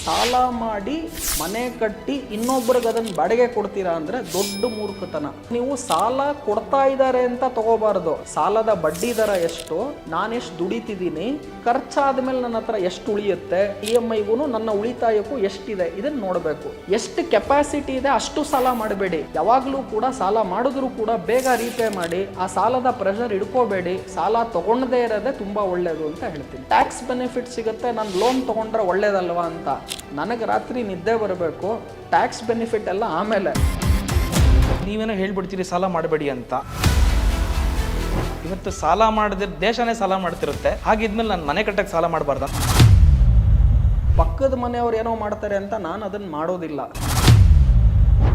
ಸಾಲ ಮಾಡಿ ಮನೆ ಕಟ್ಟಿ ಇನ್ನೊಬ್ರಿಗೆ ಅದನ್ನು ಬಾಡಿಗೆ ಕೊಡ್ತೀರಾ ಅಂದ್ರೆ ದೊಡ್ಡ ಮೂರ್ಖತನ. ನೀವು ಸಾಲ ಕೊಡ್ತಾ ಇದ್ದಾರೆ ಅಂತ ತಗೋಬಾರ್ದು. ಸಾಲದ ಬಡ್ಡಿ ದರ ಎಷ್ಟು, ನಾನೆಷ್ಟು ದುಡಿತಿದ್ದೀನಿ, ಖರ್ಚಾದ್ಮೇಲೆ ನನ್ನ ಹತ್ರ ಎಷ್ಟು ಉಳಿಯುತ್ತೆ, EMIಗೂ ನನ್ನ ಉಳಿತಾಯಕ್ಕೂ ಎಷ್ಟಿದೆ ಇದನ್ನ ನೋಡಬೇಕು. ಎಷ್ಟು ಕೆಪಾಸಿಟಿ ಇದೆ ಅಷ್ಟು ಸಾಲ ಮಾಡಬೇಡಿ. ಯಾವಾಗಲೂ ಕೂಡ ಸಾಲ ಮಾಡಿದ್ರು ಕೂಡ ಬೇಗ ರೀಪೇ ಮಾಡಿ. ಆ ಸಾಲದ ಪ್ರೆಷರ್ ಹಿಡ್ಕೋಬೇಡಿ. ಸಾಲ ತಗೊಂಡದೇ ಇರೋದೇ ತುಂಬಾ ಒಳ್ಳೇದು ಅಂತ ಹೇಳ್ತೀನಿ. ಟ್ಯಾಕ್ಸ್ ಬೆನಿಫಿಟ್ ಸಿಗುತ್ತೆ, ನಾನು ಲೋನ್ ತಗೊಂಡ್ರೆ ಒಳ್ಳೇದಲ್ವಾ ಅಂತ. ನನಗೆ ರಾತ್ರಿ ನಿದ್ದೆ ಬರಬೇಕು, ಟ್ಯಾಕ್ಸ್ ಬೆನಿಫಿಟ್ ಎಲ್ಲ ಆಮೇಲೆ. ನೀವೇನೋ ಹೇಳ್ಬಿಡ್ತೀರಿ ಸಾಲ ಮಾಡಬೇಡಿ ಅಂತ. ಇವತ್ತು ಸಾಲ ಮಾಡಿದ್ರೆ ದೇಶನೇ ಸಾಲ ಮಾಡ್ತಿರುತ್ತೆ. ಹಾಗಿದ್ಮೇಲೆ ನಾನು ಮನೆ ಕಟ್ಟಕ್ಕೆ ಸಾಲ ಮಾಡಬಾರ್ದ? ಪಕ್ಕದ ಮನೆಯವ್ರು ಏನೋ ಮಾಡ್ತಾರೆ ಅಂತ ನಾನು ಅದನ್ನು ಮಾಡೋದಿಲ್ಲ.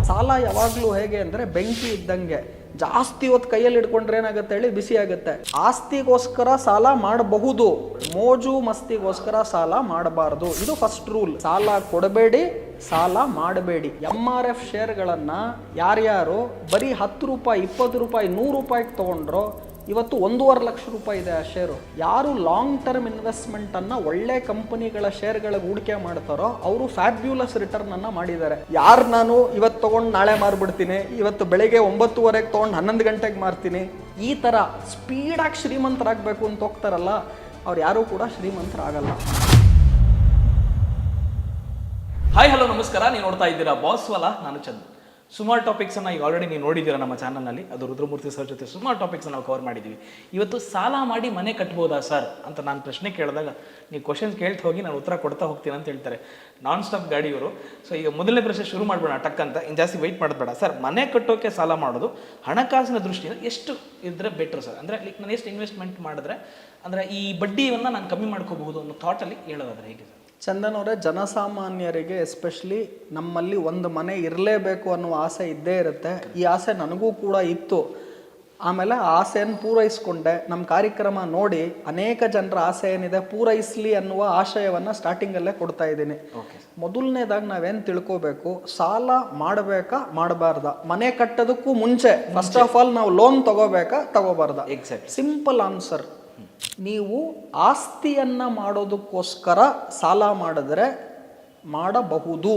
ಸಾಲ ಯಾವಾಗಲೂ ಹೇಗೆ ಅಂದರೆ ಬೆಂಕಿ ಇದ್ದಂಗೆ, ಜಾಸ್ತಿ ಹೊತ್ತು ಕೈಯಲ್ಲಿ ಇಟ್ಕೊಂಡ್ರೆ ಏನಾಗುತ್ತೆ ಹೇಳಿ, ಬಿಸಿ ಆಗುತ್ತೆ. ಆಸ್ತಿಗೋಸ್ಕರ ಸಾಲ ಮಾಡಬಹುದು, ಮೋಜು ಮಸ್ತಿಗೋಸ್ಕರ ಸಾಲ ಮಾಡಬಾರ್ದು. ಇದು ಫಸ್ಟ್ ರೂಲ್. ಸಾಲ ಕೊಡಬೇಡಿ, ಸಾಲ ಮಾಡಬೇಡಿ. MRF ಶೇರ್ಗಳನ್ನು ಯಾರ್ಯಾರು ಬರೀ 10 ರೂಪಾಯಿ, 20 ರೂಪಾಯಿ, 100 ರೂಪಾಯಿಗೆ ತೊಗೊಂಡ್ರೋ ಇವತ್ತು 1.5 ಲಕ್ಷ ರೂಪಾಯಿ ಇದೆ ಆ ಶೇರು. ಯಾರು ಲಾಂಗ್ ಟರ್ಮ್ ಇನ್ವೆಸ್ಟ್ಮೆಂಟ್ ಅನ್ನ ಒಳ್ಳೆ ಕಂಪನಿಗಳ ಶೇರ್ಗಳಿಗೆ ಹೂಡಿಕೆ ಮಾಡ್ತಾರೋ ಅವರು ಫ್ಯಾಬ್ಯುಲಸ್ ರಿಟರ್ನ್ ಅನ್ನ ಮಾಡಿದ್ದಾರೆ. ಯಾರು ನಾನು ಇವತ್ತು ತಗೊಂಡು ನಾಳೆ ಮಾರ್ಬಿಡ್ತೀನಿ, ಇವತ್ತು ಬೆಳಿಗ್ಗೆ 9:30ಗೆ ತಗೊಂಡು 11 ಗಂಟೆಗೆ ಮಾರ್ತೀನಿ, ಈ ತರ ಸ್ಪೀಡಾಗಿ ಶ್ರೀಮಂತರಾಗಬೇಕು ಅಂತ ಹೋಗ್ತಾರಲ್ಲ, ಅವ್ರು ಯಾರೂ ಕೂಡ ಶ್ರೀಮಂತರಾಗಲ್ಲ. ಹಾಯ್ ಹಲೋ ನಮಸ್ಕಾರ. ನೀವು ನೋಡ್ತಾ ಇದ್ದೀರಾ ಬಾಸ್ ವಾಲ, ನಾನು ಚಂದ್ರ. ಸುಮಾರು ಟಾಪಿಕ್ಸನ್ನು ಈಗ ಆಲ್ರೆಡಿ ನೀವು ನೋಡಿದ್ದೀರಾ ನಮ್ಮ ಚಾನಲ್ನಲ್ಲಿ. ಅದು ರುದ್ರಮೂರ್ತಿ ಸರ್ ಜೊತೆ ಸುಮಾರು ಟಾಪಿಕ್ಸನ್ನು ನಾವು ಕವರ್ ಮಾಡಿದ್ದೀವಿ. ಇವತ್ತು ಸಾಲ ಮಾಡಿ ಮನೆ ಕಟ್ಬೋದಾ ಸರ್ ಅಂತ ನಾನು ಪ್ರಶ್ನೆ ಕೇಳಿದಾಗ ನೀವು ಕ್ವಶನ್ಸ್ ಕೇಳ್ತಾ ಹೋಗಿ ನಾನು ಉತ್ತರ ಕೊಡ್ತಾ ಹೋಗ್ತೀನಿ ಅಂತ ಹೇಳ್ತಾರೆ. Non stop ಗಾಡಿಯವರು. ಸೊ ಈಗ ಮೊದಲನೇ ಪ್ರಶ್ನೆ ಶುರು ಮಾಡ್ಬೇಡ ಟಕ್ ಅಂತ, ಇನ್ನು ಜಾಸ್ತಿ ವೆಯ್ಟ್ ಮಾಡಬೇಡ ಸರ್. ಮನೆ ಕಟ್ಟೋಕ್ಕೆ ಸಾಲ ಮಾಡೋದು ಹಣಕಾಸಿನ ದೃಷ್ಟಿಯಿಂದ ಎಷ್ಟು ಇದ್ರೆ ಬೆಟ್ರ್ ಸರ್? ಅಂದರೆ ಲೈಕ್ ನಾನು ಎಷ್ಟು ಇನ್ವೆಸ್ಟ್ಮೆಂಟ್ ಮಾಡಿದ್ರೆ ಅಂದರೆ ಈ ಬಡ್ಡಿಯನ್ನು ನಾನು ಕಮ್ಮಿ ಮಾಡ್ಕೋಬಹುದು ಅನ್ನೋ ಥಾಟಲ್ಲಿ ಹೇಳೋದಾದ್ರೆ ಹೇಗೆ ಸರ್? ಚಂದನ್ ಅವರೇ, ಜನಸಾಮಾನ್ಯರಿಗೆ ಎಸ್ಪೆಷಲಿ ನಮ್ಮಲ್ಲಿ ಒಂದು ಮನೆ ಇರಲೇಬೇಕು ಅನ್ನುವ ಆಸೆ ಇದ್ದೇ ಇರುತ್ತೆ. ಈ ಆಸೆ ನನಗೂ ಕೂಡ ಇತ್ತು. ಆಮೇಲೆ ಆ ಆಸೆಯನ್ನು ಪೂರೈಸ್ಕೊಂಡೆ. ನಮ್ಮ ಕಾರ್ಯಕ್ರಮ ನೋಡಿ ಅನೇಕ ಜನರ ಆಸೆ ಏನಿದೆ ಪೂರೈಸಲಿ ಅನ್ನುವ ಆಶಯವನ್ನು ಸ್ಟಾರ್ಟಿಂಗಲ್ಲೇ ಕೊಡ್ತಾ ಇದ್ದೀನಿ. ಮೊದಲನೇದಾಗಿ ನಾವೇನು ತಿಳ್ಕೋಬೇಕು, ಸಾಲ ಮಾಡಬೇಕಾ ಮಾಡಬಾರ್ದ? ಮನೆ ಕಟ್ಟೋದಕ್ಕೂ ಮುಂಚೆ ಫಸ್ಟ್ ಆಫ್ ಆಲ್ ನಾವು ಲೋನ್ ತಗೋಬಾರ್ದ? Exact simple answer. ನೀವು ಆಸ್ತಿಯನ್ನ ಮಾಡೋದಕ್ಕೋಸ್ಕರ ಸಾಲ ಮಾಡಿದ್ರೆ ಮಾಡಬಹುದು,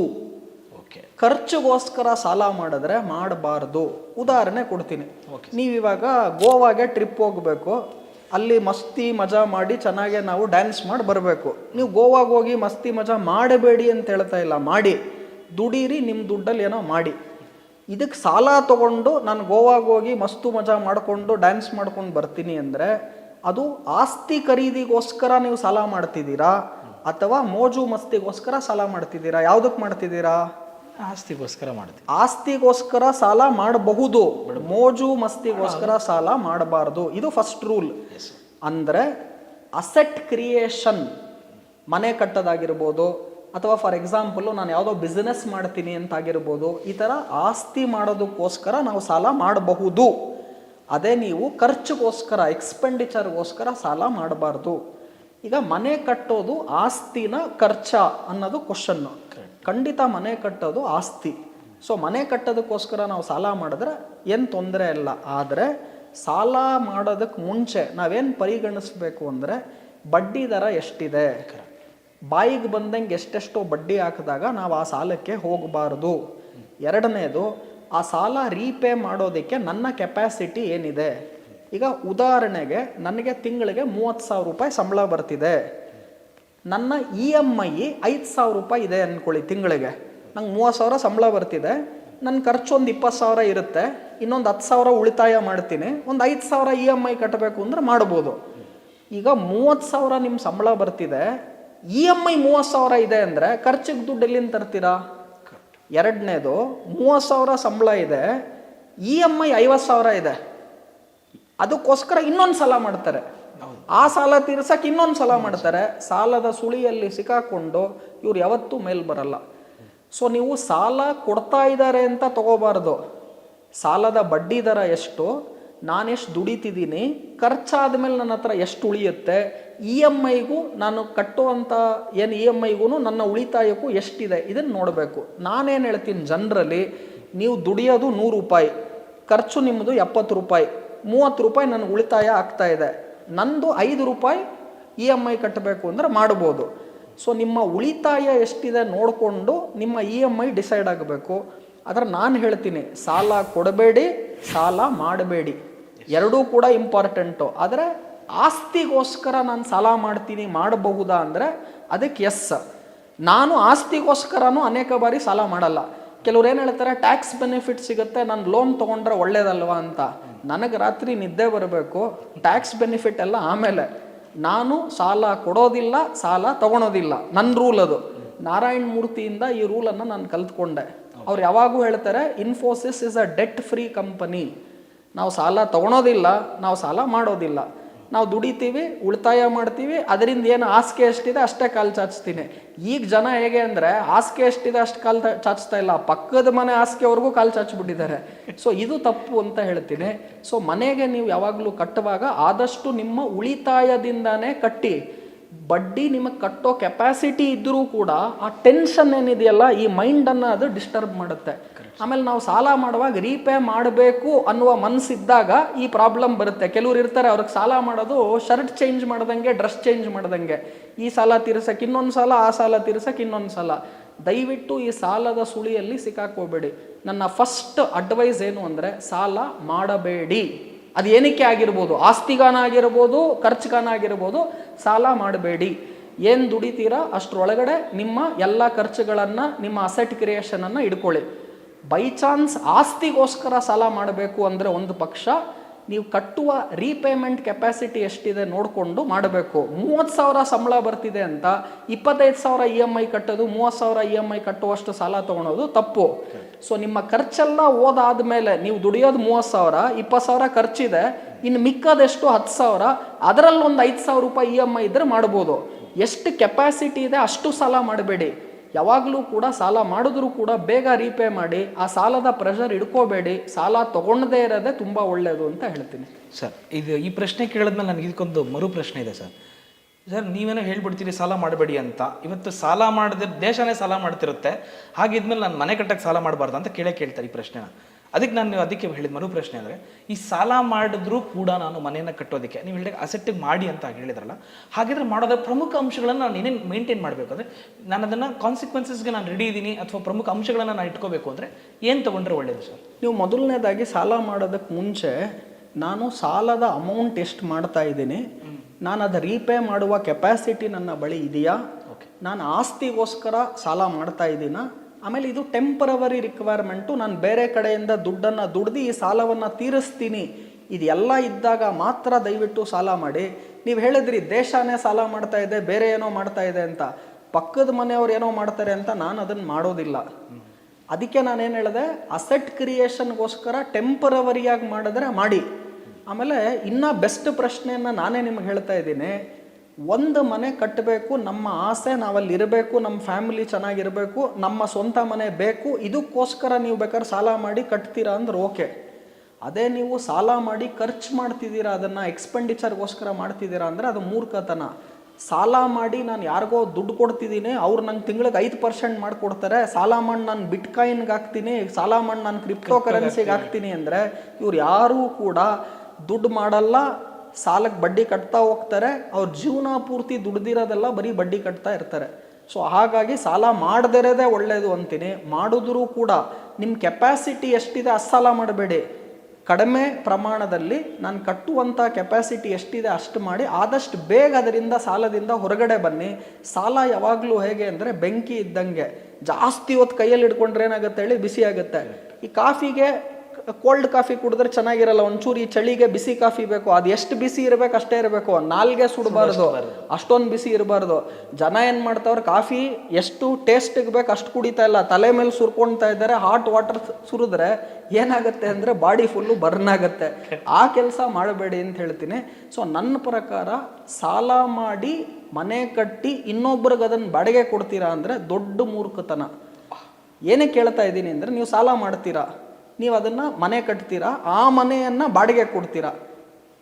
ಖರ್ಚಿಗೋಸ್ಕರ ಸಾಲ ಮಾಡಿದ್ರೆ ಮಾಡಬಾರ್ದು. ಉದಾಹರಣೆ ಕೊಡ್ತೀನಿ. ನೀವಿವಾಗ ಗೋವಾಗೆ ಟ್ರಿಪ್ ಹೋಗ್ಬೇಕು, ಅಲ್ಲಿ ಮಸ್ತಿ ಮಜಾ ಮಾಡಿ ಚೆನ್ನಾಗೆ ನಾವು ಡ್ಯಾನ್ಸ್ ಮಾಡಿ ಬರಬೇಕು. ನೀವು ಗೋವಾಗೆ ಹೋಗಿ ಮಸ್ತಿ ಮಜಾ ಮಾಡಬೇಡಿ ಅಂತ ಹೇಳ್ತಾ ಇಲ್ಲ, ಮಾಡಿ, ದುಡೀರಿ, ನಿಮ್ಮ ದುಡ್ಡಲ್ಲಿ ಏನೋ ಮಾಡಿ. ಇದಕ್ಕೆ ಸಾಲ ತಗೊಂಡು ನಾನು ಗೋವಾಗೆ ಹೋಗಿ ಮಸ್ತು ಮಜಾ ಮಾಡಿಕೊಂಡು ಡ್ಯಾನ್ಸ್ ಮಾಡ್ಕೊಂಡು ಬರ್ತೀನಿ ಅಂದರೆ ಅದು ಆಸ್ತಿ ಖರೀದಿಗೋಸ್ಕರ ನೀವು ಸಾಲ ಮಾಡ್ತಿದ್ದೀರಾ ಅಥವಾ ಮೋಜು ಮಸ್ತಿಗೋಸ್ಕರ ಸಾಲ ಮಾಡ್ತಿದ್ದೀರಾ? ಯಾವುದಕ್ಕೆ ಮಾಡ್ತಿದ್ದೀರಾ? ಆಸ್ತಿಗೋಸ್ಕರ ಮಾಡ್ತೀವಿ. ಆಸ್ತಿಗೋಸ್ಕರ ಸಾಲ ಮಾಡಬಹುದು, ಮೋಜು ಮಸ್ತಿಗೋಸ್ಕರ ಸಾಲ ಮಾಡಬಾರ್ದು. ಇದು ಫಸ್ಟ್ ರೂಲ್. ಅಂದರೆ ಅಸೆಟ್ ಕ್ರಿಯೇಷನ್, ಮನೆ ಕಟ್ಟೋದಾಗಿರ್ಬೋದು ಅಥವಾ ಫಾರ್ ಎಕ್ಸಾಂಪಲ್ ನಾನು ಯಾವುದೋ ಬಿಸ್ನೆಸ್ ಮಾಡ್ತೀನಿ ಅಂತಾಗಿರ್ಬೋದು, ಈ ಥರ ಆಸ್ತಿ ಮಾಡೋದಕ್ಕೋಸ್ಕರ ನಾವು ಸಾಲ ಮಾಡಬಹುದು. ಅದೇ ನೀವು ಖರ್ಚಿಗೋಸ್ಕರ, ಎಕ್ಸ್ಪೆಂಡಿಚರ್ಗೋಸ್ಕರ ಸಾಲ ಮಾಡಬಾರ್ದು. ಈಗ ಮನೆ ಕಟ್ಟೋದು ಆಸ್ತಿನ ಖರ್ಚಾ ಅನ್ನೋದು ಕ್ವಶನ್ನು. ಖಂಡಿತ ಮನೆ ಕಟ್ಟೋದು ಆಸ್ತಿ. ಸೊ ಮನೆ ಕಟ್ಟೋದಕ್ಕೋಸ್ಕರ ನಾವು ಸಾಲ ಮಾಡಿದ್ರೆ ಏನು ತೊಂದರೆ ಇಲ್ಲ. ಆದರೆ ಸಾಲ ಮಾಡೋದಕ್ಕೆ ಮುಂಚೆ ನಾವೇನು ಪರಿಗಣಿಸ್ಬೇಕು ಅಂದರೆ ಬಡ್ಡಿ ದರ ಎಷ್ಟಿದೆ, ಬಾಯಿಗೆ ಬಂದಂಗೆ ಎಷ್ಟೆಷ್ಟೋ ಬಡ್ಡಿ ಹಾಕಿದಾಗ ನಾವು ಆ ಸಾಲಕ್ಕೆ ಹೋಗಬಾರ್ದು. ಎರಡನೇದು, ಆ ಸಾಲ ರೀಪೇ ಮಾಡೋದಕ್ಕೆ ನನ್ನ ಕೆಪಾಸಿಟಿ ಏನಿದೆ. ಈಗ ಉದಾಹರಣೆಗೆ ನನಗೆ ತಿಂಗಳಿಗೆ 30,000 ರೂಪಾಯಿ ಸಂಬಳ ಬರ್ತಿದೆ, ನನ್ನ EMI 5,000 ರೂಪಾಯಿ ಇದೆ ಅಂದ್ಕೊಳ್ಳಿ ತಿಂಗಳಿಗೆ. ನಂಗೆ 30,000 ಸಂಬಳ ಬರ್ತಿದೆ, ನನ್ನ ಖರ್ಚು ಒಂದು 20,000 ಇರುತ್ತೆ, ಇನ್ನೊಂದು 10,000 ಉಳಿತಾಯ ಮಾಡ್ತೀನಿ, ಒಂದು 5,000 EMI ಕಟ್ಟಬೇಕು ಅಂದರೆ ಮಾಡ್ಬೋದು. ಈಗ 30,000 ನಿಮ್ಮ ಸಂಬಳ ಬರ್ತಿದೆ, EMI 30,000 ಇದೆ ಅಂದರೆ ಖರ್ಚಿಗೆ ದುಡ್ಡು ಎಲ್ಲಿಂದ ತರ್ತೀರಾ? ಎರಡನೇದು, 30,000 ಸಂಬಳ ಇದೆ, EMI 50,000 ಇದೆ, ಅದಕ್ಕೋಸ್ಕರ ಇನ್ನೊಂದು ಸಾಲ ಮಾಡ್ತಾರೆ. ಆ ಸಾಲ ತೀರ್ಸಕ್ಕೆ ಇನ್ನೊಂದು ಸಾಲ ಮಾಡ್ತಾರೆ. ಸಾಲದ ಸುಳಿಯಲ್ಲಿ ಸಿಕ್ಕಾಕೊಂಡು ಇವ್ರು ಯಾವತ್ತೂ ಮೇಲ್ ಬರಲ್ಲ. ಸೊ ನೀವು ಸಾಲ ಕೊಡ್ತಾ ಇದ್ದಾರೆ ಅಂತ ತಗೋಬಾರ್ದು. ಸಾಲದ ಬಡ್ಡಿ ದರ ಎಷ್ಟು, ನಾನೆಷ್ಟು ದುಡಿತಿದ್ದೀನಿ, ಖರ್ಚಾದ್ಮೇಲೆ ನನ್ನ ಹತ್ರ ಎಷ್ಟು ಉಳಿಯುತ್ತೆ, EMIಗೂ ನಾನು ಕಟ್ಟುವಂಥ ಏನು EMIಗೂ ನನ್ನ ಉಳಿತಾಯಕ್ಕೂ ಎಷ್ಟಿದೆ ಇದನ್ನು ನೋಡಬೇಕು. ನಾನೇನು ಹೇಳ್ತೀನಿ, ಜನರಲಿ ನೀವು ದುಡಿಯೋದು 100 ರೂಪಾಯಿ, ಖರ್ಚು ನಿಮ್ಮದು 70 ರೂಪಾಯಿ, 30 ರೂಪಾಯಿ ನನಗೆ ಉಳಿತಾಯ ಆಗ್ತಾ ಇದೆ, ನಂದು 5 ರೂಪಾಯಿ EMI ಕಟ್ಟಬೇಕು ಅಂದರೆ ಮಾಡ್ಬೋದು. ಸೊ ನಿಮ್ಮ ಉಳಿತಾಯ ಎಷ್ಟಿದೆ ನೋಡಿಕೊಂಡು ನಿಮ್ಮ EMI ಡಿಸೈಡ್ ಆಗಬೇಕು. ಆದರೆ ನಾನು ಹೇಳ್ತೀನಿ, ಸಾಲ ಕೊಡಬೇಡಿ, ಸಾಲ ಮಾಡಬೇಡಿ, ಎರಡೂ ಕೂಡ ಇಂಪಾರ್ಟೆಂಟು. ಆದರೆ ಆಸ್ತಿಗೋಸ್ಕರ ನಾನು ಸಾಲ ಮಾಡ್ತೀನಿ, ಮಾಡಬಹುದಾ ಅಂದರೆ ಅದಕ್ಕೆ ಎಸ್. ನಾನು ಆಸ್ತಿಗೋಸ್ಕರನೂ ಅನೇಕ ಬಾರಿ ಸಾಲ ಮಾಡಲ್ಲ. ಕೆಲವ್ರು ಏನು ಹೇಳ್ತಾರೆ, ಟ್ಯಾಕ್ಸ್ ಬೆನಿಫಿಟ್ ಸಿಗುತ್ತೆ, ನಾನು ಲೋನ್ ತೊಗೊಂಡ್ರೆ ಒಳ್ಳೇದಲ್ವಾ ಅಂತ. ನನಗೆ ರಾತ್ರಿ ನಿದ್ದೆ ಬರಬೇಕು, ಟ್ಯಾಕ್ಸ್ ಬೆನಿಫಿಟ್ ಎಲ್ಲ ಆಮೇಲೆ. ನಾನು ಸಾಲ ಕೊಡೋದಿಲ್ಲ, ಸಾಲ ತಗೊಳೋದಿಲ್ಲ, ನನ್ನ ರೂಲ್ ಅದು. ನಾರಾಯಣ ಮೂರ್ತಿಯಿಂದ ಈ ರೂಲನ್ನು ನಾನು ಕಲ್ತ್ಕೊಂಡೆ. ಅವ್ರು ಯಾವಾಗೂ ಹೇಳ್ತಾರೆ, Infosys is a debt free company. ನಾವು ಸಾಲ ತಗೊಳೋದಿಲ್ಲ, ನಾವು ಸಾಲ ಮಾಡೋದಿಲ್ಲ. ನಾವು ದುಡಿತೀವಿ, ಉಳಿತಾಯ ಮಾಡ್ತೀವಿ, ಅದರಿಂದ ಏನು ಹಾಸಿಗೆ ಎಷ್ಟಿದೆ ಅಷ್ಟೇ ಕಾಲು ಚಾಚ್ತೀನಿ. ಈಗ ಜನ ಹೇಗೆ ಅಂದರೆ, ಹಾಸಿಗೆ ಎಷ್ಟಿದೆ ಅಷ್ಟು ಕಾಲು ಚಾಚ್ತಾ ಇಲ್ಲ, ಪಕ್ಕದ ಮನೆ ಹಾಸಿಗೆವರೆಗೂ ಕಾಲು ಚಾಚಿಬಿಟ್ಟಿದ್ದಾರೆ. ಸೊ ಇದು ತಪ್ಪು ಅಂತ ಹೇಳ್ತೀನಿ. ಸೊ ಮನೆಗೆ ನೀವು ಯಾವಾಗಲೂ ಕಟ್ಟುವಾಗ ಆದಷ್ಟು ನಿಮ್ಮ ಉಳಿತಾಯದಿಂದಾನೇ ಕಟ್ಟಿ. ಬಡ್ಡಿ ನಿಮಗೆ ಕಟ್ಟೋ ಕೆಪಾಸಿಟಿ ಇದ್ದರೂ ಕೂಡ ಆ ಟೆನ್ಷನ್ ಏನಿದೆಯಲ್ಲ, ಈ ಮೈಂಡನ್ನು ಅದು ಡಿಸ್ಟರ್ಬ್ ಮಾಡುತ್ತೆ. ಆಮೇಲೆ ನಾವು ಸಾಲ ಮಾಡುವಾಗ ರೀಪೇ ಮಾಡಬೇಕು ಅನ್ನುವ ಮನಸ್ಸಿದ್ದಾಗ ಈ ಪ್ರಾಬ್ಲಮ್ ಬರುತ್ತೆ. ಕೆಲವ್ರು ಇರ್ತಾರೆ, ಅವ್ರಿಗೆ ಸಾಲ ಮಾಡೋದು ಶರ್ಟ್ ಚೇಂಜ್ ಮಾಡ್ದಂಗೆ, ಡ್ರೆಸ್ ಚೇಂಜ್ ಮಾಡ್ದಂಗೆ. ಈ ಸಾಲ ತೀರ್ಸಕ್ಕೆ ಇನ್ನೊಂದು ಸಾಲ, ಆ ಸಾಲ ತೀರ್ಸಕ್ಕೆ ಇನ್ನೊಂದು ಸಾಲ. ದಯವಿಟ್ಟು ಈ ಸಾಲದ ಸುಳಿಯಲ್ಲಿ ಸಿಕ್ಕಾಕೋಬೇಡಿ. ನನ್ನ ಫಸ್ಟ್ ಅಡ್ವೈಸ್ ಏನು ಅಂದರೆ, ಸಾಲ ಮಾಡಬೇಡಿ. ಅದು ಏನಕ್ಕೆ ಆಗಿರ್ಬೋದು, ಆಸ್ತಿಗಾನ ಆಗಿರ್ಬೋದು, ಖರ್ಚಿಗಾನ ಆಗಿರ್ಬೋದು, ಸಾಲ ಮಾಡಬೇಡಿ. ಏನು ದುಡಿತೀರಾ ಅಷ್ಟರೊಳಗಡೆ ನಿಮ್ಮ ಎಲ್ಲ ಖರ್ಚುಗಳನ್ನು, ನಿಮ್ಮ ಅಸೆಟ್ ಕ್ರಿಯೇಷನನ್ನು ಇಟ್ಕೊಳ್ಳಿ. ಬೈ ಚಾನ್ಸ್ ಆಸ್ತಿಗೋಸ್ಕರ ಸಾಲ ಮಾಡಬೇಕು ಅಂದರೆ ಒಂದು ಪಕ್ಷ, ನೀವು ಕಟ್ಟುವ ರೀಪೇಮೆಂಟ್ ಕೆಪಾಸಿಟಿ ಎಷ್ಟಿದೆ ನೋಡಿಕೊಂಡು ಮಾಡಬೇಕು. 30,000 ಸಂಬಳ ಬರ್ತಿದೆ ಅಂತ 25,000 EMI ಕಟ್ಟೋದು, 30,000 EMI ಕಟ್ಟುವಷ್ಟು ಸಾಲ ತೊಗೊಳೋದು ತಪ್ಪು. ಸೊ ನಿಮ್ಮ ಖರ್ಚೆಲ್ಲ ಓದಾದ್ಮೇಲೆ ನೀವು ದುಡಿಯೋದು 30,000, 20,000 ಖರ್ಚಿದೆ, ಇನ್ನು ಮಿಕ್ಕದೆಷ್ಟು 10,000, ಅದರಲ್ಲಿ ಒಂದು 5,000 ರೂಪಾಯಿ EMI ಇದ್ರೆ ಮಾಡ್ಬೋದು. ಎಷ್ಟು ಕೆಪಾಸಿಟಿ ಇದೆ ಅಷ್ಟು ಸಾಲ ಮಾಡಬೇಡಿ. ಯಾವಾಗಲೂ ಕೂಡ ಸಾಲ ಮಾಡಿದ್ರೂ ಕೂಡ ಬೇಗ ರೀಪೇ ಮಾಡಿ. ಆ ಸಾಲದ ಪ್ರೆಷರ್ ಇಡ್ಕೋಬೇಡಿ. ಸಾಲ ತೊಗೊಂಡದೇ ಇರೋದೇ ತುಂಬ ಒಳ್ಳೆಯದು ಅಂತ ಹೇಳ್ತೀನಿ ಸರ್. ಇದು ಈ ಪ್ರಶ್ನೆ ಕೇಳಿದ್ಮೇಲೆ ನನಗೆ ಇದಕ್ಕೊಂದು ಮರು ಪ್ರಶ್ನೆ ಇದೆ ಸರ್. ಸರ್ ನೀವೇನೋ ಹೇಳ್ಬಿಡ್ತೀರಿ ಸಾಲ ಮಾಡಬೇಡಿ ಅಂತ. ಇವತ್ತು ಸಾಲ ಮಾಡಿದ್ರೆ ದೇಶನೇ ಸಾಲ ಮಾಡ್ತಿರುತ್ತೆ, ಹಾಗಿದ್ಮೇಲೆ ನಾನು ಮನೆ ಕಟ್ಟಕ್ಕೆ ಸಾಲ ಮಾಡಬಾರ್ದು ಅಂತ ಕೇಳ್ತಾರೆ ಈ ಪ್ರಶ್ನೆನ. ಅದಕ್ಕೆ ಹೇಳಿದ ಮರು ಪ್ರಶ್ನೆ ಅಂದರೆ, ಈ ಸಾಲ ಮಾಡಿದ್ರೂ ಕೂಡ ನಾನು ಮನೆಯನ್ನು ಕಟ್ಟೋದಕ್ಕೆ ನೀವು ಹೇಳಿದಾಗ ಅಸೆಟ್ಟಿಗೆ ಮಾಡಿ ಅಂತ ಹೇಳಿದ್ರಲ್ಲ, ಹಾಗಿದ್ರೆ ಮಾಡೋದ್ರ ಪ್ರಮುಖ ಅಂಶಗಳನ್ನು ನಾನು ಏನೇನು ಮೇಂಟೈನ್ ಮಾಡಬೇಕು ಅಂದರೆ, ನಾನು ಅದನ್ನು ಕಾನ್ಸಿಕ್ವೆನ್ಸಸ್ಗೆ ನಾನು ರೆಡಿ ಇದ್ದೀನಿ ಅಥವಾ ಪ್ರಮುಖ ಅಂಶಗಳನ್ನು ನಾನು ಇಟ್ಕೋಬೇಕು ಅಂದರೆ ಏನು ತೊಗೊಂಡ್ರೆ ಒಳ್ಳೆಯದು ಸರ್? ನೀವು ಮೊದಲನೇದಾಗಿ ಸಾಲ ಮಾಡೋದಕ್ಕೆ ಮುಂಚೆ, ನಾನು ಸಾಲದ ಅಮೌಂಟ್ ಎಷ್ಟು ಮಾಡ್ತಾ ಇದ್ದೀನಿ, ನಾನು ಅದು ರೀಪೇ ಮಾಡುವ ಕೆಪಾಸಿಟಿ ನನ್ನ ಬಳಿ ಇದೆಯಾ, ನಾನು ಆಸ್ತಿಗೋಸ್ಕರ ಸಾಲ ಮಾಡ್ತಾ ಇದ್ದೀನಾ, ಆಮೇಲೆ ಇದು ಟೆಂಪರವರಿ ರಿಕ್ವೈರ್ಮೆಂಟು, ನಾನು ಬೇರೆ ಕಡೆಯಿಂದ ದುಡ್ಡನ್ನು ದುಡ್ದು ಈ ಸಾಲವನ್ನು ತೀರಿಸ್ತೀನಿ, ಇದೆಲ್ಲ ಇದ್ದಾಗ ಮಾತ್ರ ದಯವಿಟ್ಟು ಸಾಲ ಮಾಡಿ. ನೀವು ಹೇಳಿದ್ರಿ ದೇಶನೇ ಸಾಲ ಮಾಡ್ತಾ ಇದೆ, ಬೇರೆ ಏನೋ ಮಾಡ್ತಾ ಇದೆ ಅಂತ. ಪಕ್ಕದ ಮನೆಯವ್ರು ಏನೋ ಮಾಡ್ತಾರೆ ಅಂತ ನಾನು ಅದನ್ನು ಮಾಡೋದಿಲ್ಲ. ಅದಕ್ಕೆ ನಾನೇನು ಹೇಳಿದೆ, ಅಸೆಟ್ ಕ್ರಿಯೇಷನ್ಗೋಸ್ಕರ ಟೆಂಪರವರಿಯಾಗಿ ಮಾಡಿದ್ರೆ ಮಾಡಿ. ಆಮೇಲೆ ಇನ್ನೂ ಬೆಸ್ಟ್ ಪ್ರಶ್ನೆಯನ್ನು ನಾನೇ ನಿಮ್ಗೆ ಹೇಳ್ತಾ ಇದ್ದೀನಿ. ಒಂದು ಮನೆ ಕಟ್ಟಬೇಕು, ನಮ್ಮ ಆಸೆ ನಾವಲ್ಲಿ ಇರಬೇಕು, ನಮ್ಮ ಫ್ಯಾಮಿಲಿ ಚೆನ್ನಾಗಿರಬೇಕು, ನಮ್ಮ ಸ್ವಂತ ಮನೆ ಬೇಕು, ಇದಕ್ಕೋಸ್ಕರ ನೀವು ಬೇಕಾದ್ರೆ ಸಾಲ ಮಾಡಿ ಕಟ್ತೀರಾ ಅಂದ್ರೆ ಓಕೆ. ಅದೇ ನೀವು ಸಾಲ ಮಾಡಿ ಖರ್ಚು ಮಾಡ್ತಿದ್ದೀರಾ, ಅದನ್ನು ಎಕ್ಸ್ಪೆಂಡಿಚರ್ಗೋಸ್ಕರ ಮಾಡ್ತಿದ್ದೀರಾ ಅಂದರೆ ಅದು ಮೂರ್ಖತನ. ಸಾಲ ಮಾಡಿ ನಾನು ಯಾರಿಗೋ ದುಡ್ಡು ಕೊಡ್ತಿದ್ದೀನಿ, ಅವ್ರು ನಂಗೆ ತಿಂಗಳಿಗೆ 5% ಮಾಡಿಕೊಡ್ತಾರೆ, ಸಾಲ ಮಾಡಿ ನಾನು ಬಿಟ್ಕಾಯಿನ್ಗೆ ಹಾಕ್ತೀನಿ, ಸಾಲ ಮಾಡಿ ನಾನು ಕ್ರಿಪ್ಟೋ ಕರೆನ್ಸಿಗೆ ಹಾಕ್ತೀನಿ ಅಂದರೆ ಇವ್ರು ಯಾರೂ ಕೂಡ ದುಡ್ಡು ಮಾಡಲ್ಲ, ಸಾಲಕ್ಕೆ ಬಡ್ಡಿ ಕಟ್ತಾ ಹೋಗ್ತಾರೆ. ಅವ್ರ ಜೀವನ ಪೂರ್ತಿ ದುಡ್ದಿರೋದೆಲ್ಲ ಬರೀ ಬಡ್ಡಿ ಕಟ್ತಾ ಇರ್ತಾರೆ. ಸೊ ಹಾಗಾಗಿ ಸಾಲ ಮಾಡದಿರೋದೇ ಒಳ್ಳೆಯದು ಅಂತೀನಿ. ಮಾಡಿದ್ರೂ ಕೂಡ ನಿಮ್ಮ ಕೆಪಾಸಿಟಿ ಎಷ್ಟಿದೆ ಅಷ್ಟು ಸಾಲ ಮಾಡಬೇಡಿ. ಕಡಿಮೆ ಪ್ರಮಾಣದಲ್ಲಿ ನಾನು ಕಟ್ಟುವಂಥ ಕೆಪಾಸಿಟಿ ಎಷ್ಟಿದೆ ಅಷ್ಟು ಮಾಡಿ ಆದಷ್ಟು ಬೇಗ ಅದರಿಂದ ಸಾಲದಿಂದ ಹೊರಗಡೆ ಬನ್ನಿ. ಸಾಲ ಯಾವಾಗಲೂ ಹೇಗೆ ಅಂದರೆ ಬೆಂಕಿ ಇದ್ದಂಗೆ, ಜಾಸ್ತಿ ಹೊತ್ತು ಕೈಯಲ್ಲಿ ಹಿಡ್ಕೊಂಡ್ರೆ ಏನಾಗುತ್ತೆ ಹೇಳಿ, ಬಿಸಿ ಆಗುತ್ತೆ. ಈ ಕಾಫಿಗೆ ಕೋಲ್ಡ್ ಕಾಫಿ ಕುಡಿದ್ರೆ ಚೆನ್ನಾಗಿರಲ್ಲ, ಒಂಚೂರು ಈ ಚಳಿಗೆ ಬಿಸಿ ಕಾಫಿ ಬೇಕು. ಅದು ಎಷ್ಟು ಬಿಸಿ ಇರಬೇಕು ಅಷ್ಟೇ ಇರಬೇಕು, ನಾಲ್ಗೆ ಸುಡಬಾರ್ದು, ಅಷ್ಟೊಂದು ಬಿಸಿ ಇರಬಾರ್ದು. ಜನ ಏನು ಮಾಡ್ತಾವ್ರೆ, ಕಾಫಿ ಎಷ್ಟು ಟೇಸ್ಟಿಗೆ ಬೇಕು ಅಷ್ಟು ಕುಡಿತಾ ಇಲ್ಲ, ತಲೆ ಮೇಲೆ ಸುರ್ಕೊಳ್ತಾ ಇದ್ದಾರೆ. ಹಾಟ್ ವಾಟರ್ ಸುರಿದ್ರೆ ಏನಾಗುತ್ತೆ ಅಂದರೆ ಬಾಡಿ ಫುಲ್ಲು ಬರ್ನ್ ಆಗುತ್ತೆ. ಆ ಕೆಲಸ ಮಾಡಬೇಡಿ ಅಂತ ಹೇಳ್ತೀನಿ. ಸೊ ನನ್ನ ಪ್ರಕಾರ ಸಾಲ ಮಾಡಿ ಮನೆ ಕಟ್ಟಿ ಇನ್ನೊಬ್ರಿಗೆ ಅದನ್ನು ಬಾಡಿಗೆ ಕೊಡ್ತೀರಾ ಅಂದರೆ ದೊಡ್ಡ ಮೂರ್ಖತನ. ಏನೇ ಕೇಳ್ತಾ ಇದ್ದೀನಿ ಅಂದರೆ, ನೀವು ಸಾಲ ಮಾಡ್ತೀರಾ, ನೀವು ಅದನ್ನು ಮನೆ ಕಟ್ತೀರಾ, ಆ ಮನೆಯನ್ನು ಬಾಡಿಗೆ ಕೊಡ್ತೀರಾ.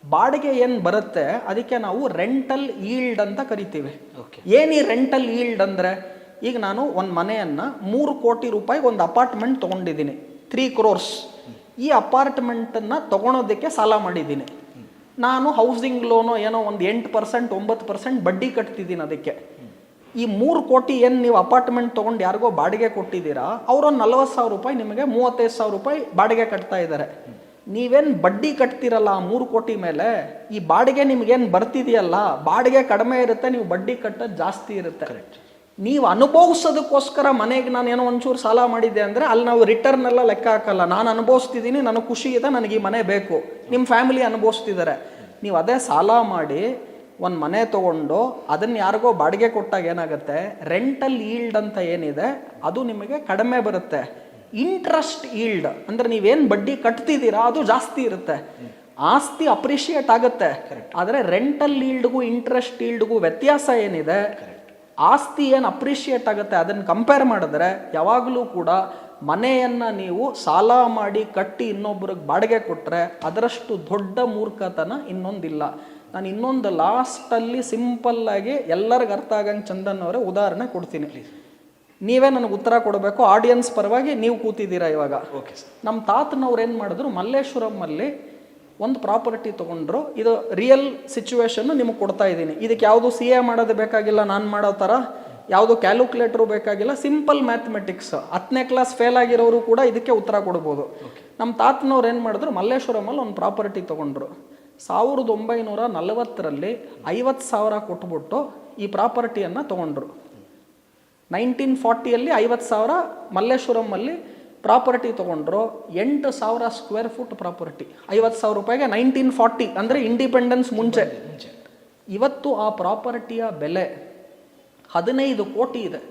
ಬಾಡಿಗೆ ಏನು ಬರುತ್ತೆ ಅದಕ್ಕೆ ನಾವು ರೆಂಟಲ್ ಈಲ್ಡ್ ಅಂತ ಕರಿತೀವಿ. ಏನು ಈ ರೆಂಟಲ್ ಈಲ್ಡ್ ಅಂದರೆ, ಈಗ ನಾನು ಒಂದು ಮನೆಯನ್ನು 3 ಕೋಟಿ ರೂಪಾಯಿಗೆ ಒಂದು ಅಪಾರ್ಟ್ಮೆಂಟ್ ತೊಗೊಂಡಿದ್ದೀನಿ, 3 crores. ಈ ಅಪಾರ್ಟ್ಮೆಂಟನ್ನು ತೊಗೊಳೋದಕ್ಕೆ ಸಾಲ ಮಾಡಿದ್ದೀನಿ. ನಾನು ಹೌಸಿಂಗ್ ಲೋನು ಏನೋ ಒಂದು 8%, 9% ಬಡ್ಡಿ ಕಟ್ತಿದ್ದೀನಿ ಅದಕ್ಕೆ. ಈ 3 ಕೋಟಿ ಏನು ನೀವು ಅಪಾರ್ಟ್ಮೆಂಟ್ ತೊಗೊಂಡು ಯಾರಿಗೋ ಬಾಡಿಗೆ ಕೊಟ್ಟಿದ್ದೀರಾ, ಅವರೊಂದು 40,000 ರೂಪಾಯಿ ನಿಮಗೆ 35,000 ರೂಪಾಯಿ ಬಾಡಿಗೆ ಕಟ್ತಾ ಇದ್ದಾರೆ. ನೀವೇನು ಬಡ್ಡಿ ಕಟ್ತಿರಲ್ಲ ಆ 3 ಕೋಟಿ ಮೇಲೆ, ಈ ಬಾಡಿಗೆ ನಿಮ್ಗೇನು ಬರ್ತಿದೆಯಲ್ಲ, ಬಾಡಿಗೆ ಕಡಿಮೆ ಇರುತ್ತೆ, ನೀವು ಬಡ್ಡಿ ಕಟ್ಟೋದು ಜಾಸ್ತಿ ಇರುತ್ತೆ. ನೀವು ಅನುಭವಿಸೋದಕ್ಕೋಸ್ಕರ ಮನೆಗೆ ನಾನು ಏನೋ ಒಂಚೂರು ಸಾಲ ಮಾಡಿದ್ದೆ ಅಂದರೆ ಅಲ್ಲಿ ನಾವು ರಿಟರ್ನ್ ಎಲ್ಲ ಲೆಕ್ಕ ಹಾಕಲ್ಲ. ನಾನು ಅನುಭವಿಸ್ತಿದ್ದೀನಿ, ನನಗೆ ಖುಷಿ ಇದೆ, ನನಗೆ ಈ ಮನೆ ಬೇಕು, ನಿಮ್ಮ ಫ್ಯಾಮಿಲಿ ಅನುಭವಿಸ್ತಿದ್ದಾರೆ. ನೀವು ಅದೇ ಸಾಲ ಮಾಡಿ ಒಂದು ಮನೆ ತೊಗೊಂಡು ಅದನ್ನು ಯಾರಿಗೋ ಬಾಡಿಗೆ ಕೊಟ್ಟಾಗ ಏನಾಗುತ್ತೆ, ರೆಂಟಲ್ ಈಲ್ಡ್ ಅಂತ ಏನಿದೆ ಅದು ನಿಮಗೆ ಕಡಿಮೆ ಬರುತ್ತೆ. ಇಂಟ್ರೆಸ್ಟ್ ಈಲ್ಡ್ ಅಂದರೆ ನೀವೇನು ಬಡ್ಡಿ ಕಟ್ತಿದ್ದೀರಾ ಅದು ಜಾಸ್ತಿ ಇರುತ್ತೆ. ಆಸ್ತಿ ಅಪ್ರಿಷಿಯೇಟ್ ಆಗುತ್ತೆ. ಆದರೆ ರೆಂಟಲ್ ಈಲ್ಡ್ಗೂ ಇಂಟ್ರೆಸ್ಟ್ ಈಲ್ಡ್ಗೂ ವ್ಯತ್ಯಾಸ ಏನಿದೆ, ಆಸ್ತಿ ಏನು ಅಪ್ರಿಷಿಯೇಟ್ ಆಗುತ್ತೆ ಅದನ್ನು ಕಂಪೇರ್ ಮಾಡಿದ್ರೆ ಯಾವಾಗಲೂ ಕೂಡ ಮನೆಯನ್ನು ನೀವು ಸಾಲ ಮಾಡಿ ಕಟ್ಟಿ ಇನ್ನೊಬ್ರಿಗೆ ಬಾಡಿಗೆ ಕೊಟ್ಟರೆ ಅದರಷ್ಟು ದೊಡ್ಡ ಮೂರ್ಖತನ ಇನ್ನೊಂದಿಲ್ಲ. ನಾನು ಇನ್ನೊಂದು ಲಾಸ್ಟಲ್ಲಿ ಸಿಂಪಲ್ಲಾಗಿ ಎಲ್ಲರಿಗೂ ಅರ್ಥ ಆಗಂಗೆ ಚಂದನ್ ಅವರೇ ಉದಾಹರಣೆ ಕೊಡ್ತೀನಿ. ನೀವೇ ನನಗೆ ಉತ್ತರ ಕೊಡಬೇಕು, ಆಡಿಯನ್ಸ್ ಪರವಾಗಿ ನೀವು ಕೂತಿದ್ದೀರಾ ಇವಾಗ. Okay sir. ನಮ್ಮ ತಾತನವ್ರು ಏನು ಮಾಡಿದ್ರು, ಮಲ್ಲೇಶ್ವರಮಲ್ಲಿ ಒಂದು ಪ್ರಾಪರ್ಟಿ ತೊಗೊಂಡ್ರು. ಇದು ರಿಯಲ್ ಸಿಚುವೇಶನ್ನು ನಿಮಗೆ ಕೊಡ್ತಾ ಇದ್ದೀನಿ. ಇದಕ್ಕೆ ಯಾವುದು CA ಮಾಡೋದು ಬೇಕಾಗಿಲ್ಲ, ನಾನು ಮಾಡೋ ಥರ ಯಾವುದು ಕ್ಯಾಲ್ಕುಲೇಟ್ರು ಬೇಕಾಗಿಲ್ಲ, ಸಿಂಪಲ್ ಮ್ಯಾಥಮೆಟಿಕ್ಸ್. 10ನೇ ಕ್ಲಾಸ್ ಫೇಲ್ ಆಗಿರೋರು ಕೂಡ ಇದಕ್ಕೆ ಉತ್ತರ ಕೊಡ್ಬೋದು. ನಮ್ಮ ತಾತನವ್ರು ಏನು ಮಾಡಿದ್ರು, ಮಲ್ಲೇಶ್ವರಮಲ್ಲಿ ಒಂದು ಪ್ರಾಪರ್ಟಿ ತೊಗೊಂಡ್ರು. 1940ರಲ್ಲಿ 50,000 ಕೊಟ್ಬಿಟ್ಟು ಈ ಪ್ರಾಪರ್ಟಿಯನ್ನು ತೊಗೊಂಡ್ರು. 1940ಯಲ್ಲಿ 50,000 ಮಲ್ಲೇಶ್ವರಮಲ್ಲಿ ಪ್ರಾಪರ್ಟಿ ತೊಗೊಂಡ್ರು. 8,000 ಸ್ಕ್ವೇರ್ ಫುಟ್ ಪ್ರಾಪರ್ಟಿ 50,000 ರೂಪಾಯಿಗೆ 1940 ಅಂದರೆ ಇಂಡಿಪೆಂಡೆನ್ಸ್ ಮುಂಚೆ. ಇವತ್ತು ಆ ಪ್ರಾಪರ್ಟಿಯ ಬೆಲೆ 15 ಕೋಟಿ ಇದೆ.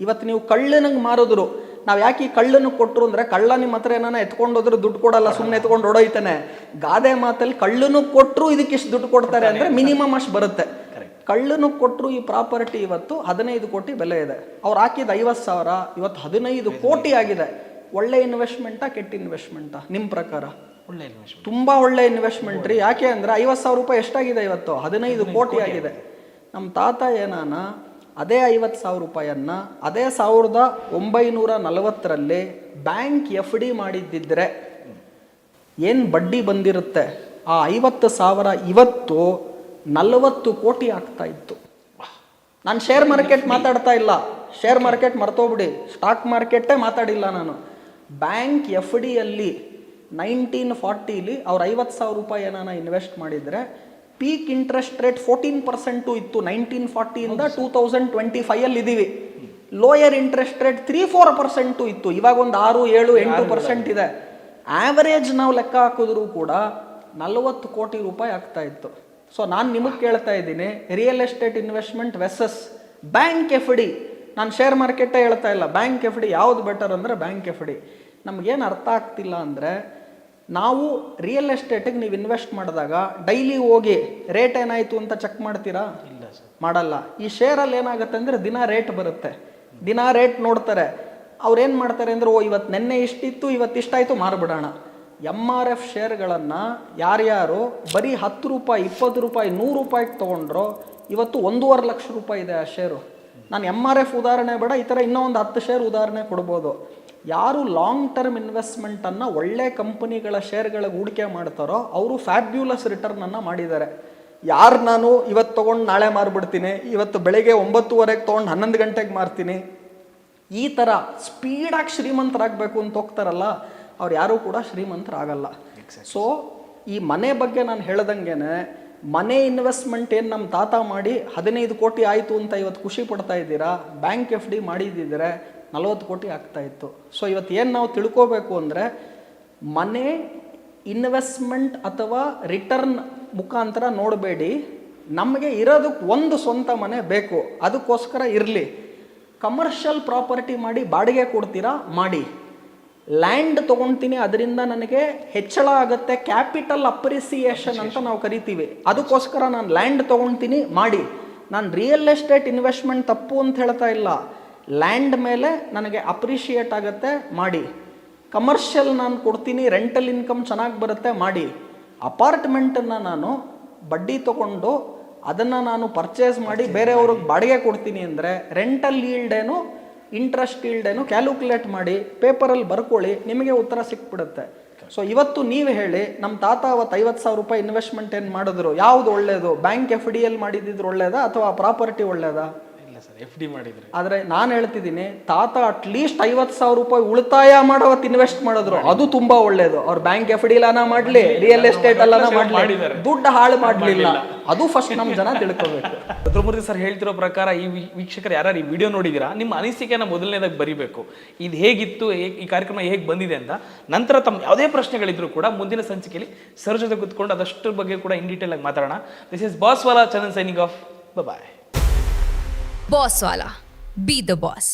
ಇವತ್ತು ನೀವು ಕಳ್ಳನಿಗೆ ಮಾರಿದ್ರು, ನಾವು ಯಾಕೆ ಈ ಕಳ್ಳನಿಗೆ ಕೊಟ್ಟರು ಅಂದರೆ, ಕಳ್ಳ ನಿಮ್ಮ ಹತ್ರ ಏನಾನ ಎತ್ಕೊಂಡೋದ್ರೆ ದುಡ್ಡು ಕೊಡಲ್ಲ, ಸುಮ್ಮನೆ ಎತ್ಕೊಂಡು ಹೊಡೋಯ್ತಾನೆ. ಗಾದೆ ಮಾತಲ್ಲಿ ಕಳ್ಳನಿಗೆ ಕೊಟ್ಟರು ಇದಕ್ಕಿಷ್ಟು ದುಡ್ಡು ಕೊಡ್ತಾರೆ ಅಂದರೆ ಮಿನಿಮಮ್ ಅಷ್ಟು ಬರುತ್ತೆ. ಕಳ್ಳನಿಗೆ ಕೊಟ್ಟರು ಈ ಪ್ರಾಪರ್ಟಿ ಇವತ್ತು 15 ಕೋಟಿ ಬೆಲೆ ಇದೆ. ಅವ್ರು ಹಾಕಿದ 50,000 ಇವತ್ತು 15 ಕೋಟಿ ಆಗಿದೆ. ಒಳ್ಳೆ ಇನ್ವೆಸ್ಟ್ಮೆಂಟಾ ಕೆಟ್ಟ ಇನ್ವೆಸ್ಟ್ಮೆಂಟಾ ನಿಮ್ಮ ಪ್ರಕಾರ? ಒಳ್ಳೆ ಇನ್ವೆಸ್ಟ್ಮೆಂಟ್, ತುಂಬ ಒಳ್ಳೆ ಇನ್ವೆಸ್ಟ್ಮೆಂಟ್ ರೀ. ಯಾಕೆ ಅಂದರೆ 50,000 ರೂಪಾಯಿ ಎಷ್ಟಾಗಿದೆ ಇವತ್ತು? 15 ಕೋಟಿ ಆಗಿದೆ. ನಮ್ಮ ತಾತ ಏನಾನ ಅದೇ 50,000 ರೂಪಾಯಿಯನ್ನು ಅದೇ 1940ರಲ್ಲಿ ಬ್ಯಾಂಕ್ FD ಮಾಡಿದ್ದಿದ್ರೆ ಏನು ಬಡ್ಡಿ ಬಂದಿರುತ್ತೆ, ಆ 50,000 ಇವತ್ತು 40 ಕೋಟಿ ಆಗ್ತಾ ಇತ್ತು. ನಾನು ಶೇರ್ ಮಾರ್ಕೆಟ್ ಮಾತಾಡ್ತಾ ಇಲ್ಲ, ಶೇರ್ ಮಾರ್ಕೆಟ್ ಮರ್ತೋಗ್ಬಿಡಿ, ಸ್ಟಾಕ್ ಮಾರ್ಕೆಟೇ ಮಾತಾಡಿಲ್ಲ ನಾನು. ಬ್ಯಾಂಕ್ FDಯಲ್ಲಿ 1940ಲಿ ಅವ್ರು 50,000 ರೂಪಾಯಿ ಏನಾನ ಇನ್ವೆಸ್ಟ್ ಮಾಡಿದರೆ ಪೀಕ್ ಇಂಟ್ರೆಸ್ಟ್ ರೇಟ್ 14% ಇತ್ತು. 1940ಇಂದ 2025 ಇದ್ದೀವಿ. ಲೋಯರ್ ಇಂಟ್ರೆಸ್ಟ್ ರೇಟ್ 3-4% ಇತ್ತು. ಇವಾಗ ಒಂದು 6-7-8% ಇದೆ. ಆ್ಯಾವರೇಜ್ ನಾವು ಲೆಕ್ಕ ಹಾಕಿದ್ರೂ ಕೂಡ 40 ಕೋಟಿ ರೂಪಾಯಿ ಆಗ್ತಾ ಇತ್ತು. ಸೊ ನಾನು ನಿಮಗೆ ಕೇಳ್ತಾ ಇದ್ದೀನಿ, real estate investment versus bank FD. ನಾನು ಶೇರ್ ಮಾರ್ಕೆಟೇ ಹೇಳ್ತಾ ಇಲ್ಲ, ಬ್ಯಾಂಕ್ FD ಯಾವುದು ಬೆಟರ್ ಅಂದರೆ ಬ್ಯಾಂಕ್ FD. ನಮಗೇನು ಅರ್ಥ ಆಗ್ತಿಲ್ಲ ಅಂದರೆ, ನಾವು ರಿಯಲ್ ಎಸ್ಟೇಟಿಗೆ ನೀವು ಇನ್ವೆಸ್ಟ್ ಮಾಡಿದಾಗ ಡೈಲಿ ಹೋಗಿ ರೇಟ್ ಏನಾಯಿತು ಅಂತ ಚೆಕ್ ಮಾಡ್ತೀರಾ? ಇಲ್ಲ ಸರ್, ಮಾಡಲ್ಲ. ಈ ಶೇರಲ್ಲಿ ಏನಾಗುತ್ತೆ ಅಂದರೆ ದಿನ ರೇಟ್ ಬರುತ್ತೆ, ದಿನ ರೇಟ್ ನೋಡ್ತಾರೆ. ಅವ್ರೇನು ಮಾಡ್ತಾರೆ ಅಂದರೆ, ಇವತ್ತು ನೆನ್ನೆ ಇಷ್ಟಿತ್ತು, ಇವತ್ತು ಇಷ್ಟಾಯಿತು, ಮಾರ್ಬಿಡೋಣ. MRF ಶೇರ್ಗಳನ್ನು ಯಾರ್ಯಾರು ಬರೀ 10 ರೂಪಾಯಿ, 20 ರೂಪಾಯಿ, 100 ರೂಪಾಯಿಗೆ ತೊಗೊಂಡ್ರೋ ಇವತ್ತು 1.5 ಲಕ್ಷ ರೂಪಾಯಿ ಇದೆ ಆ ಶೇರು. ನಾನು MRF ಉದಾಹರಣೆ ಬೇಡ, ಈ ಥರ ಇನ್ನೂ ಒಂದು 10 ಶೇರ್ ಉದಾಹರಣೆ ಕೊಡ್ಬೋದು. ಯಾರು ಲಾಂಗ್ ಟರ್ಮ್ ಇನ್ವೆಸ್ಟ್ಮೆಂಟನ್ನು ಒಳ್ಳೆ ಕಂಪನಿಗಳ ಶೇರ್ಗಳಿಗೆ ಹೂಡಿಕೆ ಮಾಡ್ತಾರೋ ಅವರು ಫ್ಯಾಬ್ಯುಲಸ್ ರಿಟರ್ನನ್ನು ಮಾಡಿದ್ದಾರೆ. ಯಾರು ನಾನು ಇವತ್ತು ತೊಗೊಂಡು ನಾಳೆ ಮಾರ್ಬಿಡ್ತೀನಿ, ಇವತ್ತು ಬೆಳಗ್ಗೆ 9:30ಗೆ ತೊಗೊಂಡು 11 ಗಂಟೆಗೆ ಮಾರ್ತೀನಿ, ಈ ಥರ ಸ್ಪೀಡಾಗಿ ಶ್ರೀಮಂತರಾಗಬೇಕು ಅಂತ ಹೋಗ್ತಾರಲ್ಲ, ಅವ್ರು ಯಾರೂ ಕೂಡ ಶ್ರೀಮಂತರಾಗಲ್ಲ. ಸೊ ಈ ಮನೆ ಬಗ್ಗೆ ನಾನು ಹೇಳ್ದಂಗೆನೆ, ಮನೆ ಇನ್ವೆಸ್ಟ್ಮೆಂಟ್ ಏನು ನಮ್ಮ ತಾತ ಮಾಡಿ 15 ಕೋಟಿ ಆಯಿತು ಅಂತ ಇವತ್ತು ಖುಷಿ ಪಡ್ತಾ ಇದ್ದೀರಾ, ಬ್ಯಾಂಕ್ FD ಮಾಡಿದ್ದಿದ್ರೆ 40 ಕೋಟಿ ಆಗ್ತಾ ಇತ್ತು. ಸೊ ಇವತ್ತು ಏನು ನಾವು ತಿಳ್ಕೋಬೇಕು ಅಂದರೆ, ಮನೆ ಇನ್ವೆಸ್ಟ್ಮೆಂಟ್ ಅಥವಾ ರಿಟರ್ನ್ ಮುಖಾಂತರ ನೋಡಬೇಡಿ. ನಮಗೆ ಇರೋದಕ್ಕೆ ಒಂದು ಸ್ವಂತ ಮನೆ ಬೇಕು, ಅದಕ್ಕೋಸ್ಕರ ಇರಲಿ. ಕಮರ್ಷಿಯಲ್ ಪ್ರಾಪರ್ಟಿ ಮಾಡಿ ಬಾಡಿಗೆ ಕೊಡ್ತೀರಾ, ಮಾಡಿ. ಲ್ಯಾಂಡ್ ತೊಗೊಳ್ತೀನಿ, ಅದರಿಂದ ನನಗೆ ಹೆಚ್ಚಳ ಆಗುತ್ತೆ, ಕ್ಯಾಪಿಟಲ್ ಅಪ್ರಿಸಿಯೇಷನ್ ಅಂತ ನಾವು ಕರಿತೀವಿ, ಅದಕ್ಕೋಸ್ಕರ ನಾನು ಲ್ಯಾಂಡ್ ತೊಗೊಳ್ತೀನಿ, ಮಾಡಿ. ನಾನು ರಿಯಲ್ ಎಸ್ಟೇಟ್ ಇನ್ವೆಸ್ಟ್ಮೆಂಟ್ ತಪ್ಪು ಅಂತ ಹೇಳ್ತಾ ಇಲ್ಲ, ಲ್ಯಾಂಡ್ ಮೇಲೆ ನನಗೆ ಅಪ್ರಿಷಿಯೇಟ್ ಆಗುತ್ತೆ, ಮಾಡಿ. ಕಮರ್ಷಿಯಲ್ ನಾನು ಕೊಡ್ತೀನಿ, ರೆಂಟಲ್ ಇನ್ಕಮ್ ಚೆನ್ನಾಗಿ ಬರುತ್ತೆ, ಮಾಡಿ. ಅಪಾರ್ಟ್ಮೆಂಟನ್ನು ನಾನು ಬಡ್ಡಿ ತೊಗೊಂಡು ಅದನ್ನು ನಾನು ಪರ್ಚೇಸ್ ಮಾಡಿ ಬೇರೆಯವ್ರಿಗೆ ಬಾಡಿಗೆ ಕೊಡ್ತೀನಿ ಅಂದರೆ ರೆಂಟಲ್ ಈಲ್ಡ್ ಏನು, ಇಂಟ್ರೆಸ್ಟ್ ಈಲ್ಡ್ ಏನು ಕ್ಯಾಲ್ಕುಲೇಟ್ ಮಾಡಿ ಪೇಪರಲ್ಲಿ ಬರ್ಕೊಳ್ಳಿ, ನಿಮಗೆ ಉತ್ತರ ಸಿಕ್ಬಿಡುತ್ತೆ. ಸೊ ಇವತ್ತು ನೀವು ಹೇಳಿ, ನಮ್ಮ ತಾತ ಅವತ್ತು 50,000 ರೂಪಾಯಿ ಇನ್ವೆಸ್ಟ್ಮೆಂಟ್ ಏನು ಮಾಡಿದ್ರು, ಯಾವುದು ಒಳ್ಳೆಯದು? ಬ್ಯಾಂಕ್ FDಯಲ್ಲಿ ಮಾಡಿದ್ದಿದ್ರು ಒಳ್ಳೇದಾ ಅಥವಾ ಪ್ರಾಪರ್ಟಿ ಒಳ್ಳೇದಾ? ಇಲ್ಲ ಇಲ್ಲ ಸರ್, ಎಫ್ ಡಿ ಮಾಡಿದ್ರೆ. ಆದ್ರೆ ನಾನು ಹೇಳ್ತಿದ್ದೀನಿ, ತಾತ ಅಟ್ಲೀಸ್ಟ್ 50,000 ರೂಪಾಯಿ ಉಳಿತಾಯ ಮಾಡೋವತ್ತು ಇನ್ವೆಸ್ಟ್ ಮಾಡಿದ್ರು, ಅದು ತುಂಬಾ ಒಳ್ಳೇದು. ಅವ್ರ ಬ್ಯಾಂಕ್ ಎಫ್ ಡಿ ಲಾನ ಮಾಡ್ಲಿ, ರಿಯಲ್ ಎಸ್ಟೇಟ್ ಅಲ್ಲಾನ ಮಾಡ್ಲಿ, ದುಡ್ಡು ಹಾಳು ಮಾಡ್ಲಿಲ್ಲ. ಅದು ಫಸ್ಟ್ ನಮ್ ಜನ ತಿಳ್ಕೋಬೇಕು. ರುದ್ರಮೂರ್ತಿ ಸರ್ ಹೇಳ್ತಿರೋ ಪ್ರಕಾರ ಈ ವೀಕ್ಷಕರು ಯಾರು ಈ ವಿಡಿಯೋ ನೋಡಿದಿರಾ, ನಿಮ್ಮ ಅನಿಸಿಕೆನ ಮೊದಲನೇದಾಗಿ ಬರಿಬೇಕು. ಇದು ಹೇಗಿತ್ತು, ಈ ಕಾರ್ಯಕ್ರಮ ಹೇಗೆ ಬಂದಿದೆ ಅಂತ. ನಂತರ ತಮ್ಮ ಯಾವುದೇ ಪ್ರಶ್ನೆಗಳಿದ್ರು ಕೂಡ ಮುಂದಿನ ಸಂಚಿಕೆಯಲ್ಲಿ ಸರ್ ಜೊತೆ ಕೂತ್ಕೊಂಡು ಅದಷ್ಟರ ಬಗ್ಗೆ ಕೂಡ ಇನ್ ಡೀಟೇಲ್ ಆಗಿ ಮಾತಾಡೋಣ. This is Bosswala, Chandan signing off. Bye. Bosswala. Be the boss.